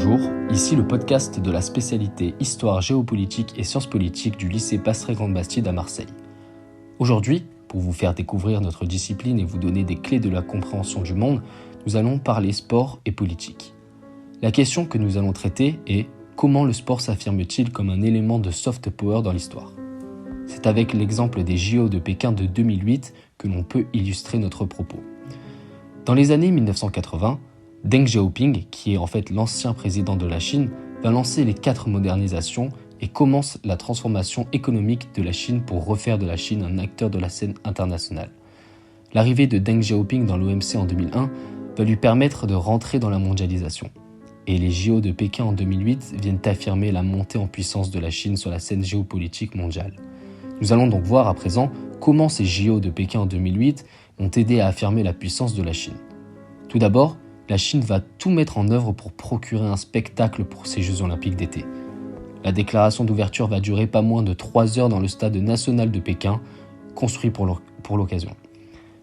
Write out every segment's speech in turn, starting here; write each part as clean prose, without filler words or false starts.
Bonjour, ici le podcast de la spécialité Histoire géopolitique et sciences politiques du lycée Passerelle-Grande-Bastide à Marseille. Aujourd'hui, pour vous faire découvrir notre discipline et vous donner des clés de la compréhension du monde, nous allons parler sport et politique. La question que nous allons traiter est comment le sport s'affirme-t-il comme un élément de soft power dans l'histoire ? C'est avec l'exemple des JO de Pékin de 2008 que l'on peut illustrer notre propos. Dans les années 1980, Deng Xiaoping, qui est en fait l'ancien président de la Chine, va lancer les 4 modernisations et commence la transformation économique de la Chine pour refaire de la Chine un acteur de la scène internationale. L'arrivée de Deng Xiaoping dans l'OMC en 2001 va lui permettre de rentrer dans la mondialisation. Et les JO de Pékin en 2008 viennent affirmer la montée en puissance de la Chine sur la scène géopolitique mondiale. Nous allons donc voir à présent comment ces JO de Pékin en 2008 ont aidé à affirmer la puissance de la Chine. Tout d'abord, la Chine va tout mettre en œuvre pour procurer un spectacle pour ces Jeux Olympiques d'été. La déclaration d'ouverture va durer pas moins de 3 heures dans le stade national de Pékin, construit pour l'occasion.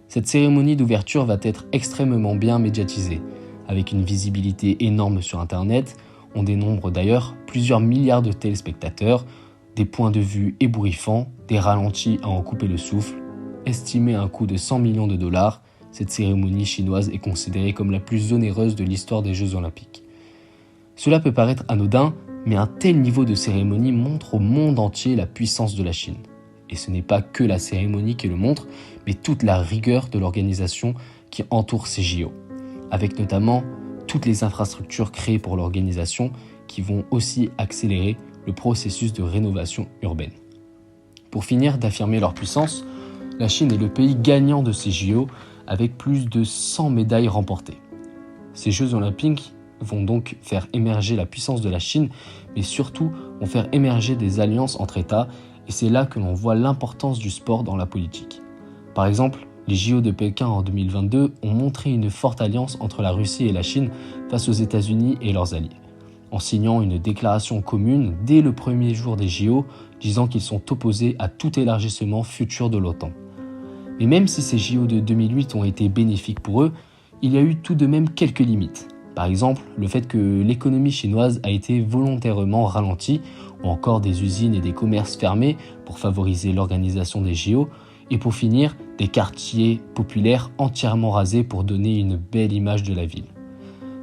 Cette cérémonie d'ouverture va être extrêmement bien médiatisée, avec une visibilité énorme sur Internet. On dénombre d'ailleurs plusieurs milliards de téléspectateurs, des points de vue ébouriffants, des ralentis à en couper le souffle. Estimée à un coût de 100 millions de dollars, cette cérémonie chinoise est considérée comme la plus onéreuse de l'histoire des Jeux Olympiques. Cela peut paraître anodin, mais un tel niveau de cérémonie montre au monde entier la puissance de la Chine. Et ce n'est pas que la cérémonie qui le montre, mais toute la rigueur de l'organisation qui entoure ces JO, avec notamment toutes les infrastructures créées pour l'organisation qui vont aussi accélérer le processus de rénovation urbaine. Pour finir d'affirmer leur puissance, la Chine est le pays gagnant de ces JO avec plus de 100 médailles remportées. Ces Jeux Olympiques vont donc faire émerger la puissance de la Chine, mais surtout vont faire émerger des alliances entre États, et c'est là que l'on voit l'importance du sport dans la politique. Par exemple, les JO de Pékin en 2022 ont montré une forte alliance entre la Russie et la Chine face aux États-Unis et leurs alliés, en signant une déclaration commune dès le premier jour des JO, disant qu'ils sont opposés à tout élargissement futur de l'OTAN. Mais même si ces JO de 2008 ont été bénéfiques pour eux, il y a eu tout de même quelques limites. Par exemple, le fait que l'économie chinoise a été volontairement ralentie, ou encore des usines et des commerces fermés pour favoriser l'organisation des JO, et pour finir, des quartiers populaires entièrement rasés pour donner une belle image de la ville.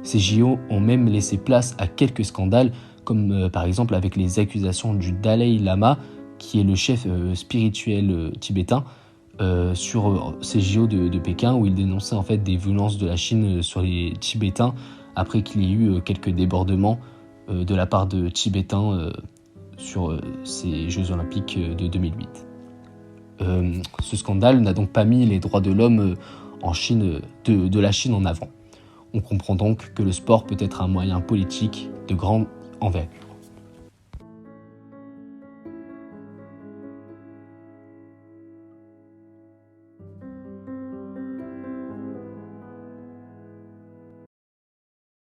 Ces JO ont même laissé place à quelques scandales, comme par exemple avec les accusations du Dalai Lama, qui est le chef spirituel tibétain, sur ces JO de Pékin, où il dénonçait en fait des violences de la Chine sur les Tibétains après qu'il y ait eu quelques débordements de la part de Tibétains sur ces Jeux Olympiques de 2008. Ce scandale n'a donc pas mis les droits de l'homme en Chine, de la Chine en avant. On comprend donc que le sport peut être un moyen politique de grande envergure.